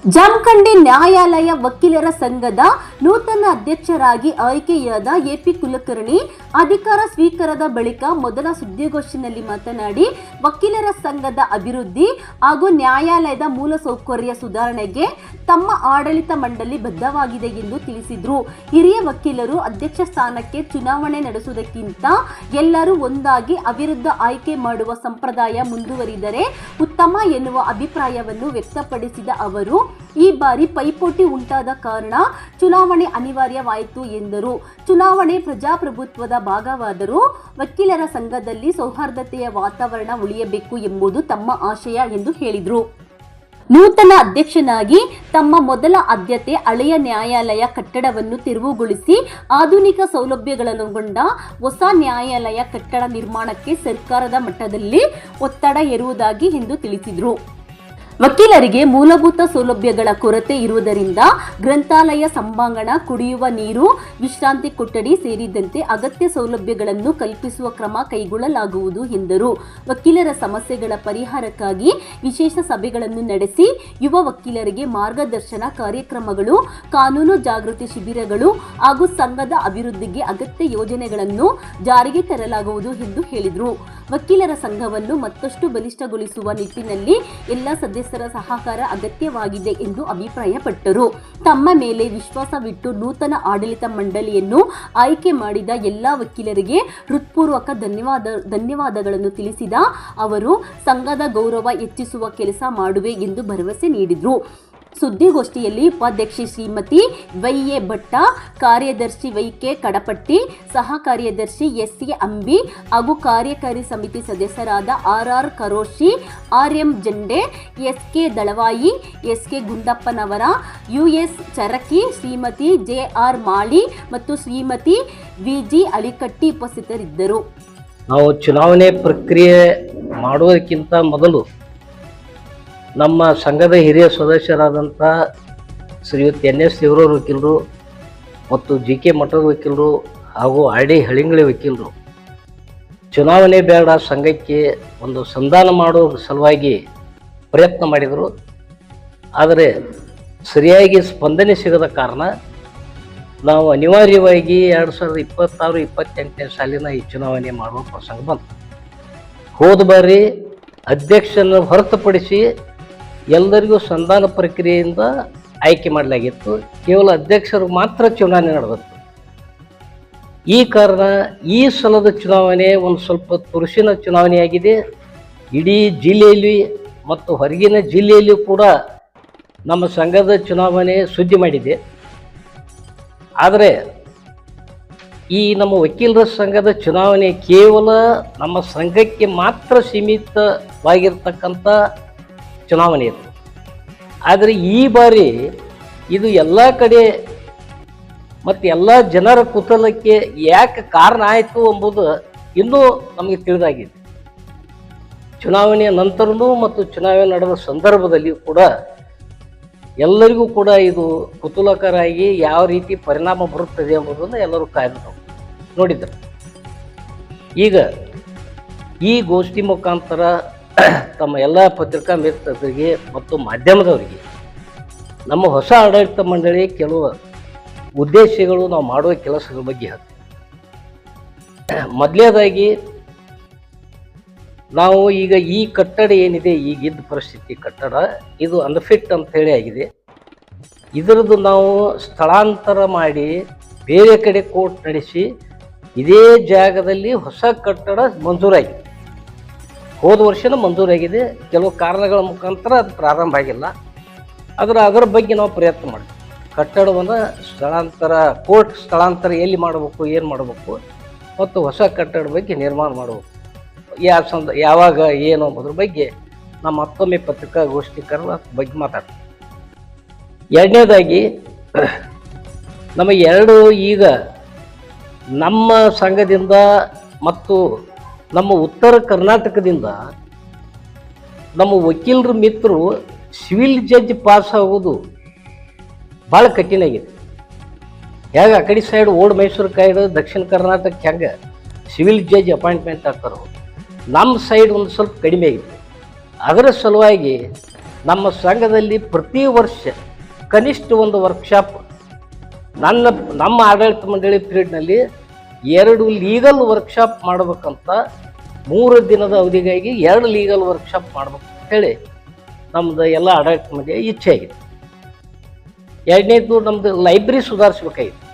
ಜಮಖಂಡಿ ನ್ಯಾಯಾಲಯ ವಕೀಲರ ಸಂಘದ ನೂತನ ಅಧ್ಯಕ್ಷರಾಗಿ ಆಯ್ಕೆಯಾದ ಎಪಿ ಕುಲಕರ್ಣಿ ಅಧಿಕಾರ ಸ್ವೀಕಾರದ ಬಳಿಕ ಮೊದಲ ಸುದ್ದಿಗೋಷ್ಠಿಯಲ್ಲಿ ಮಾತನಾಡಿ, ವಕೀಲರ ಸಂಘದ ಅಭಿವೃದ್ಧಿ ಹಾಗೂ ನ್ಯಾಯಾಲಯದ ಮೂಲಸೌಕರ್ಯ ಸುಧಾರಣೆಗೆ ತಮ್ಮ ಆಡಳಿತ ಮಂಡಳಿ ಬದ್ಧವಾಗಿದೆ ಎಂದು ತಿಳಿಸಿದರು. ಹಿರಿಯ ವಕೀಲರು ಅಧ್ಯಕ್ಷ ಸ್ಥಾನಕ್ಕೆ ಚುನಾವಣೆ ನಡೆಸುವುದಕ್ಕಿಂತ ಎಲ್ಲರೂ ಒಂದಾಗಿ ಅವಿರುದ್ಧ ಆಯ್ಕೆ ಮಾಡುವ ಸಂಪ್ರದಾಯ ಮುಂದುವರಿದರೆ ಉತ್ತಮ ಎನ್ನುವ ಅಭಿಪ್ರಾಯವನ್ನು ವ್ಯಕ್ತಪಡಿಸಿದ ಅವರು, ಈ ಬಾರಿ ಪೈಪೋಟಿ ಉಂಟಾದ ಕಾರಣ ಚುನಾವಣೆ ಅನಿವಾರ್ಯವಾಯಿತು ಎಂದರು. ಚುನಾವಣೆ ಪ್ರಜಾಪ್ರಭುತ್ವದ ಭಾಗವಾದರೂ ವಕೀಲರ ಸಂಘದಲ್ಲಿ ಸೌಹಾರ್ದತೆಯ ವಾತಾವರಣ ಉಳಿಯಬೇಕು ಎಂಬುದು ತಮ್ಮ ಆಶಯ ಎಂದು ಹೇಳಿದರು. ನೂತನ ಅಧ್ಯಕ್ಷನಾಗಿ ತಮ್ಮ ಮೊದಲ ಆದ್ಯತೆ ಹಳೆಯ ನ್ಯಾಯಾಲಯ ಕಟ್ಟಡವನ್ನು ತೆರವುಗೊಳಿಸಿ ಆಧುನಿಕ ಸೌಲಭ್ಯಗಳನ್ನೊಳಗೊಂಡ ಹೊಸ ನ್ಯಾಯಾಲಯ ಕಟ್ಟಡ ನಿರ್ಮಾಣಕ್ಕೆ ಸರ್ಕಾರದ ಮಟ್ಟದಲ್ಲಿ ಒತ್ತಡ ಹೇರುವುದಾಗಿ ಎಂದು ತಿಳಿಸಿದರು. ವಕೀಲರಿಗೆ ಮೂಲಭೂತ ಸೌಲಭ್ಯಗಳ ಕೊರತೆ ಇರುವುದರಿಂದ ಗ್ರಂಥಾಲಯ ಸಭಾಂಗಣ, ಕುಡಿಯುವ ನೀರು, ವಿಶ್ರಾಂತಿ ಕೊಠಡಿ ಸೇರಿದಂತೆ ಅಗತ್ಯ ಸೌಲಭ್ಯಗಳನ್ನು ಕಲ್ಪಿಸುವ ಕ್ರಮ ಕೈಗೊಳ್ಳಲಾಗುವುದು ಎಂದರು. ವಕೀಲರ ಸಮಸ್ಯೆಗಳ ಪರಿಹಾರಕ್ಕಾಗಿ ವಿಶೇಷ ಸಭೆಗಳನ್ನು ನಡೆಸಿ ಯುವ ವಕೀಲರಿಗೆ ಮಾರ್ಗದರ್ಶನ ಕಾರ್ಯಕ್ರಮಗಳು, ಕಾನೂನು ಜಾಗೃತಿ ಶಿಬಿರಗಳು ಹಾಗೂ ಸಂಘದ ಅಭಿವೃದ್ಧಿಗೆ ಅಗತ್ಯ ಯೋಜನೆಗಳನ್ನು ಜಾರಿಗೆ ತರಲಾಗುವುದು ಎಂದು ಹೇಳಿದರು. ವಕೀಲರ ಸಂಘವನ್ನು ಮತ್ತಷ್ಟು ಬಲಿಷ್ಠಗೊಳಿಸುವ ನಿಟ್ಟಿನಲ್ಲಿ ಎಲ್ಲ ಸದಸ್ಯರ ಸಹಕಾರ ಅಗತ್ಯವಾಗಿದೆ ಎಂದು ಅಭಿಪ್ರಾಯಪಟ್ಟರು. ತಮ್ಮ ಮೇಲೆ ವಿಶ್ವಾಸವಿಟ್ಟು ನೂತನ ಆಡಳಿತ ಮಂಡಳಿಯನ್ನು ಆಯ್ಕೆ ಮಾಡಿದ ಎಲ್ಲ ವಕೀಲರಿಗೆ ಹೃತ್ಪೂರ್ವಕ ಧನ್ಯವಾದಗಳನ್ನು ತಿಳಿಸಿದ ಅವರು, ಸಂಘದ ಗೌರವ ಹೆಚ್ಚಿಸುವ ಕೆಲಸ ಮಾಡುವೆ ಎಂದು ಭರವಸೆ ನೀಡಿದರು. ಸುದ್ದಿಗೋಷ್ಠಿಯಲ್ಲಿ ಉಪಾಧ್ಯಕ್ಷೆ ಶ್ರೀಮತಿ ವೈ.ಎ. ಭಟ್ಟ, ಕಾರ್ಯದರ್ಶಿ ವೈ.ಕೆ. ಕಡಪಟ್ಟಿ, ಸಹ ಕಾರ್ಯದರ್ಶಿ ಎಸ್.ಎ. ಅಂಬಿ ಹಾಗೂ ಕಾರ್ಯಕಾರಿ ಸಮಿತಿ ಸದಸ್ಯರಾದ ಆರ್. ಕರೋಶಿ, ಆರ್.ಎಂ. ಜಂಡೆ, ಎಸ್.ಕೆ. ದಳವಾಯಿ, SK. ಗುಂಡಪ್ಪನವರ, US. ಚರಕಿ, Shrimati JR. Mali ಮತ್ತು ಶ್ರೀಮತಿ ವಿ.ಜಿ. ಅಳಿಕಟ್ಟಿ ಉಪಸ್ಥಿತರಿದ್ದರು. ನಾವು ಚುನಾವಣೆ ಪ್ರಕ್ರಿಯೆ ಮಾಡುವುದಕ್ಕಿಂತ ಮೊದಲು ನಮ್ಮ ಸಂಘದ ಹಿರಿಯ ಸದಸ್ಯರಾದಂಥ ಶ್ರೀಯುತ ಎನ್.ಎಸ್. ದೇವರೂರು ವಕೀಲರು ಮತ್ತು ಜಿ.ಕೆ. ಮಠದ ವಕೀಲರು ಹಾಗೂ ಆರ್.ಡಿ. ಹಳಿಂಗಳಿ ವಕೀಲರು ಚುನಾವಣೆ ಬೇಡ, ಸಂಘಕ್ಕೆ ಒಂದು ಸಂಧಾನ ಮಾಡೋ ಸಲುವಾಗಿ ಪ್ರಯತ್ನ ಮಾಡಿದರು. ಆದರೆ ಸರಿಯಾಗಿ ಸ್ಪಂದನೆ ಸಿಗದ ಕಾರಣ ನಾವು ಅನಿವಾರ್ಯವಾಗಿ 2026-28ನೇ ಸಾಲಿನ ಈ ಚುನಾವಣೆ ಮಾಡುವ ಪ್ರಸಂಗ ಬಂತು. ಹೋದ ಬಾರಿ ಅಧ್ಯಕ್ಷನ ಹೊರತುಪಡಿಸಿ ಎಲ್ಲರಿಗೂ ಸಂಧಾನ ಪ್ರಕ್ರಿಯೆಯಿಂದ ಆಯ್ಕೆ ಮಾಡಲಾಗಿತ್ತು. ಕೇವಲ ಅಧ್ಯಕ್ಷರು ಮಾತ್ರ ಚುನಾವಣೆ ನಡೆದಿತ್ತು. ಈ ಕಾರಣ ಈ ಸಲದ ಚುನಾವಣೆ ಒಂದು ಸ್ವಲ್ಪ ತುರುಸಿನ ಚುನಾವಣೆಯಾಗಿದೆ. ಇಡೀ ಜಿಲ್ಲೆಯಲ್ಲಿ ಮತ್ತು ಹೊರಗಿನ ಜಿಲ್ಲೆಯಲ್ಲಿಯೂ ಕೂಡ ನಮ್ಮ ಸಂಘದ ಚುನಾವಣೆ ಸುದ್ದಿ ಮಾಡಿದೆ. ಆದರೆ ಈ ನಮ್ಮ ವಕೀಲರ ಸಂಘದ ಚುನಾವಣೆ ಕೇವಲ ನಮ್ಮ ಸಂಘಕ್ಕೆ ಮಾತ್ರ ಸೀಮಿತವಾಗಿರ್ತಕ್ಕಂಥ ಚುನಾವಣೆ ಇದು. ಆದರೆ ಈ ಬಾರಿ ಇದು ಎಲ್ಲ ಕಡೆ ಮತ್ತು ಎಲ್ಲ ಜನರ ಕುತೂಹಲಕ್ಕೆ ಯಾಕೆ ಕಾರಣ ಆಯಿತು ಎಂಬುದು ಇನ್ನೂ ನಮಗೆ ತಿಳಿದಾಗಿದೆ. ಚುನಾವಣೆಯ ನಂತರನೂ ಮತ್ತು ಚುನಾವಣೆ ನಡೆದ ಸಂದರ್ಭದಲ್ಲಿಯೂ ಕೂಡ ಎಲ್ಲರಿಗೂ ಕೂಡ ಇದು ಕುತೂಹಲಕರಾಗಿ ಯಾವ ರೀತಿ ಪರಿಣಾಮ ಬರುತ್ತದೆ ಎಂಬುದನ್ನು ಎಲ್ಲರೂ ಕಾಯ್ದು ನೋಡಿದರು. ಈಗ ಈ ಗೋಷ್ಠಿ ಮುಖಾಂತರ ತಮ್ಮ ಎಲ್ಲ ಪತ್ರಿಕಾ ಮಿತ್ರರಿಗೆ ಮತ್ತು ಮಾಧ್ಯಮದವರಿಗೆ ನಮ್ಮ ಹೊಸ ಆಡಳಿತ ಮಂಡಳಿ ಕೆಲವು ಉದ್ದೇಶಗಳು, ನಾವು ಮಾಡುವ ಕೆಲಸಗಳ ಬಗ್ಗೆ ಮೊದಲನೇದಾಗಿ ನಾವು ಈಗ ಈ ಕಟ್ಟಡ ಏನಿದೆ, ಈಗಿದ್ದ ಪರಿಸ್ಥಿತಿ ಕಟ್ಟಡ ಇದು ಅನ್ಫಿಟ್ ಅಂತ ಹೇಳಿ ಆಗಿದೆ. ಇದರದ್ದು ನಾವು ಸ್ಥಳಾಂತರ ಮಾಡಿ ಬೇರೆ ಕಡೆ ಕೋರ್ಟ್ ನಡೆಸಿ ಇದೇ ಜಾಗದಲ್ಲಿ ಹೊಸ ಕಟ್ಟಡ ಮಂಜೂರಾಗಿದೆ. ಹೋದ ವರ್ಷನೂ ಮಂಜೂರಾಗಿದೆ. ಕೆಲವು ಕಾರಣಗಳ ಮುಖಾಂತರ ಅದು ಪ್ರಾರಂಭ ಆಗಿಲ್ಲ. ಅದರ ಬಗ್ಗೆ ನಾವು ಪ್ರಯತ್ನ ಮಾಡ್ತೀವಿ. ಕಟ್ಟಡವನ್ನು ಸ್ಥಳಾಂತರ, ಕೋರ್ಟ್ ಸ್ಥಳಾಂತರ ಎಲ್ಲಿ ಮಾಡಬೇಕು, ಏನು ಮಾಡಬೇಕು ಮತ್ತು ಹೊಸ ಕಟ್ಟಡ ಬಗ್ಗೆ ನಿರ್ಮಾಣ ಮಾಡಬೇಕು, ಯಾವಾಗ ಏನು ಅನ್ನೋದ್ರ ಬಗ್ಗೆ ನಮ್ಮ ಮತ್ತೊಮ್ಮೆ ಪತ್ರಿಕಾಗೋಷ್ಠಿಕರಣ ಬಗ್ಗೆ ಮಾತಾಡ್ತೀವಿ. ಎರಡನೇದಾಗಿ ನಮ್ಮ ಈಗ ನಮ್ಮ ಸಂಘದಿಂದ ಮತ್ತು ನಮ್ಮ ಉತ್ತರ ಕರ್ನಾಟಕದಿಂದ ನಮ್ಮ ವಕೀಲರ ಮಿತ್ರರು ಸಿವಿಲ್ ಜಡ್ಜ್ ಪಾಸ್ ಆಗೋದು ಭಾಳ ಕಠಿಣ ಆಗಿದೆ. ಹೇಗೆ ಆ ಕಡೆ ಸೈಡ್ ಓಲ್ಡ್ ಮೈಸೂರು ಸೈಡ್ ದಕ್ಷಿಣ ಕರ್ನಾಟಕಕ್ಕೆ ಹೆಂಗೆ ಸಿವಿಲ್ ಜಡ್ಜ್ ಅಪಾಯಿಂಟ್ಮೆಂಟ್ ಆಗ್ತಾರೋ, ನಮ್ಮ ಸೈಡ್ ಒಂದು ಸ್ವಲ್ಪ ಕಡಿಮೆ ಆಗಿದೆ. ಅದರ ಸಲುವಾಗಿ ನಮ್ಮ ಸಂಘದಲ್ಲಿ ಪ್ರತಿ ವರ್ಷ ಕನಿಷ್ಠ ಒಂದು ವರ್ಕ್ಶಾಪ್ ನಮ್ಮ ಆಡಳಿತ ಮಂಡಳಿ ಪೀರಿಯಡ್ನಲ್ಲಿ 2 ಲೀಗಲ್ ವರ್ಕ್ಶಾಪ್ ಮಾಡಬೇಕಂತ 3 ದಿನದ ಅವಧಿಗಾಗಿ 2 ಲೀಗಲ್ ವರ್ಕ್ಶಾಪ್ ಮಾಡ್ಬೇಕು ಹೇಳಿ ನಮ್ಮದು ಎಲ್ಲ ಆಡಳಿತ ಮಂಡಳಿ ಇಚ್ಛೆ ಆಗಿದೆ. 2ನೇದು ನಮ್ಮದು ಲೈಬ್ರರಿ ಸುಧಾರಿಸ್ಬೇಕಾಗಿತ್ತು.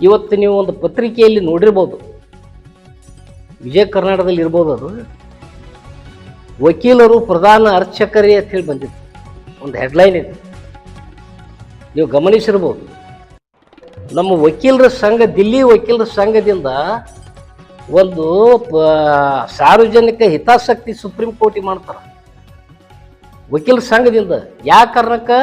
ಇವತ್ತು ನೀವು ಒಂದು ಪತ್ರಿಕೆಯಲ್ಲಿ ನೋಡಿರ್ಬೋದು, ವಿಜಯ ಕರ್ನಾಟಕದಲ್ಲಿ ಇರ್ಬೋದು, ಅದು ವಕೀಲರು ಪ್ರಧಾನ ಅರ್ಚಕರೇ ಅಂತ ಹೇಳಿ ಬಂದಿತ್ತು, ಒಂದು ಹೆಡ್ಲೈನ್ ಇದೆ, ನೀವು ಗಮನಿಸಿರ್ಬೋದು. ನಮ್ಮ ವಕೀಲರ ಸಂಘ, ದಿಲ್ಲಿ ವಕೀಲರ ಸಂಘದಿಂದ ಒಂದು ಸಾರ್ವಜನಿಕ ಹಿತಾಸಕ್ತಿ ಸುಪ್ರೀಂ ಕೋರ್ಟಿಗೆ ಮಾಡ್ತಾರೆ ವಕೀಲರ ಸಂಘದಿಂದ. ಯಾವ ಕಾರಣಕ್ಕೆ?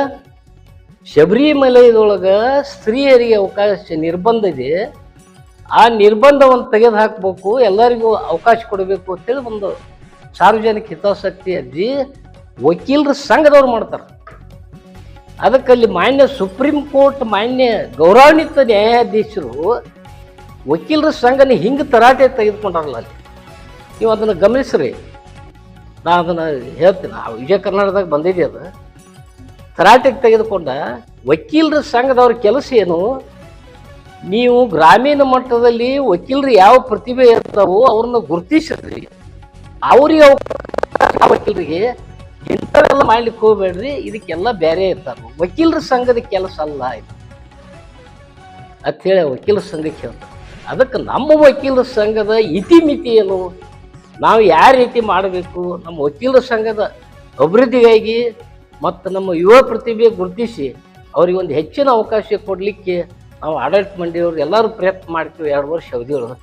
ಶಬರಿಮಲೆಯೊಳಗೆ ಸ್ತ್ರೀಯರಿಗೆ ಅವಕಾಶ ನಿರ್ಬಂಧ ಇದೆ, ಆ ನಿರ್ಬಂಧವನ್ನು ತೆಗೆದು ಹಾಕಬೇಕು, ಎಲ್ಲರಿಗೂ ಅವಕಾಶ ಕೊಡಬೇಕು ಅಂತೇಳಿ ಒಂದು ಸಾರ್ವಜನಿಕ ಹಿತಾಸಕ್ತಿ ಅರ್ಜಿ ವಕೀಲರ ಸಂಘದವ್ರು ಮಾಡ್ತಾರೆ. ಅದಕ್ಕಲ್ಲಿ ಮಾನ್ಯ ಸುಪ್ರೀಂ ಕೋರ್ಟ್ ಮಾನ್ಯ ಗೌರವಾನ್ವಿತ ನ್ಯಾಯಾಧೀಶರು ವಕೀಲರ ಸಂಘನ ಹಿಂಗೆ ತರಾಟೆ ತೆಗೆದುಕೊಂಡಾರಲ್ಲ. ಅಲ್ಲಿ ನೀವು ಅದನ್ನು ಗಮನಿಸ್ರಿ, ನಾನು ಅದನ್ನು ಹೇಳ್ತೀನಿ, ವಿಜಯ ಕರ್ನಾಟಕದಾಗ ಬಂದಿದೆ. ಅದು ತರಾಟೆಗೆ ತೆಗೆದುಕೊಂಡ ವಕೀಲರ ಸಂಘದವ್ರ ಕೆಲಸ ಏನು? ನೀವು ಗ್ರಾಮೀಣ ಮಟ್ಟದಲ್ಲಿ ವಕೀಲರು ಯಾವ ಪ್ರತಿಭೆ ಇರ್ತಾವೋ ಅವ್ರನ್ನ ಗುರುತಿಸ್ರಿ, ಅವ್ರಿಗೆ ವಕೀಲರಿಗೆ ಇಂಥವೆಲ್ಲ ಮಾಡ್ಲಿಕ್ಕೆ ಹೋಗ್ಬೇಡ್ರಿ, ಇದಕ್ಕೆಲ್ಲ ಬೇರೆ ಇರ್ತಾರೆ. ವಕೀಲರ ಸಂಘದ ಕೆಲಸ ಅಲ್ಲ ಇದು ಅಂಥೇಳಿ ವಕೀಲರ ಸಂಘಕ್ಕೆ ಹೇಳ್ತಾರೆ. ಅದಕ್ಕೆ ನಮ್ಮ ವಕೀಲರ ಸಂಘದ ಇತಿಮಿತಿ ಏನು, ನಾವು ಯಾವ ರೀತಿ ಮಾಡಬೇಕು, ನಮ್ಮ ವಕೀಲರ ಸಂಘದ ಅಭಿವೃದ್ಧಿಗಾಗಿ ಮತ್ತು ನಮ್ಮ ಯುವ ಪ್ರತಿಭೆ ಗುರುತಿಸಿ ಅವ್ರಿಗೆ ಒಂದು ಹೆಚ್ಚಿನ ಅವಕಾಶ ಕೊಡಲಿಕ್ಕೆ ನಾವು ಆಡಳಿತ ಮಂಡಳಿಯವರು ಎಲ್ಲರೂ ಪ್ರಯತ್ನ ಮಾಡ್ತೀವಿ 2 ವರ್ಷ ಅವಧಿಯೊಳಗೆ.